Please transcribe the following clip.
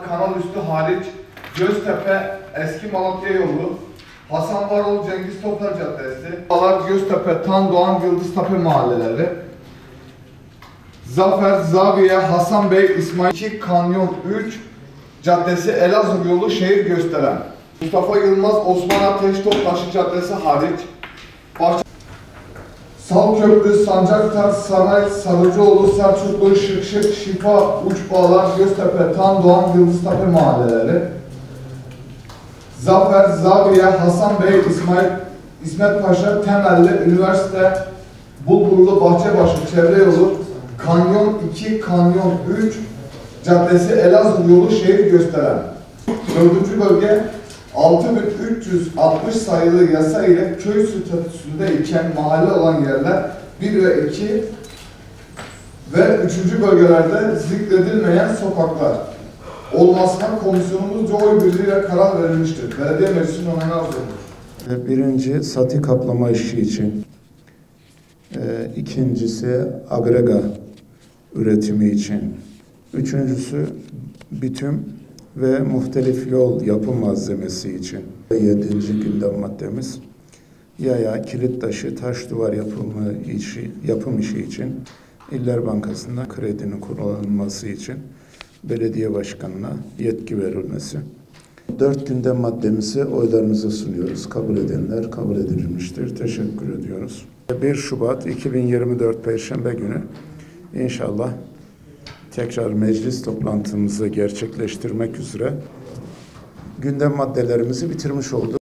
Kanal üstü hariç Göztepe Eski Malatya yolu, Hasan Varol Cengiz Toplar Caddesi, Alar Göztepe Tan Doğan Yıldıztepe mahalleleri, Zafer Zaviye Hasan Bey İsmail 2 Kanyon 3 Caddesi Elazığ yolu şehir gösteren, Mustafa Yılmaz Osman Ateş Toptaşı Caddesi hariç, Salköprü, Sancaktar, Saray, Sarıcıoğlu, Selçuklu, Şıkşık, Şifa, Uçbağlar, Göztepe, Tan Doğan, Yıldıztepe mahalleleri, Zafer, Zaviye, Hasan Bey, İsmet Paşa, Temelli, Üniversite, Bulgurlu, Bahçebaşı, Çevre Yolu, Kanyon 2, Kanyon 3, Caddesi Elazığ yolu şehir gösteren. 4. bölge 6360 sayılı yasa ile köy statüsünde iken mahalle olan yerler 1 ve 2 ve 3. bölgelerde zikredilmeyen sokaklar olmasına komisyonumuzca oy birliğiyle karar verilmiştir. Belediye meclisinin onayına arz edilir. Birinci sati kaplama işi için, ikincisi agrega üretimi için, üçüncüsü bitüm ve muhtelif yol yapım malzemesi için. 7. gündem maddemiz yaya, kilit taşı, taş duvar yapım işi için İller Bankası'nda kredinin kullanılması için belediye başkanına yetki verilmesi. 4 gündem maddemizi oylarınıza sunuyoruz. Kabul edenler kabul edilmiştir. Teşekkür ediyoruz. 1 Şubat 2024 Perşembe günü inşallah tekrar meclis toplantımızı gerçekleştirmek üzere gündem maddelerimizi bitirmiş olduk.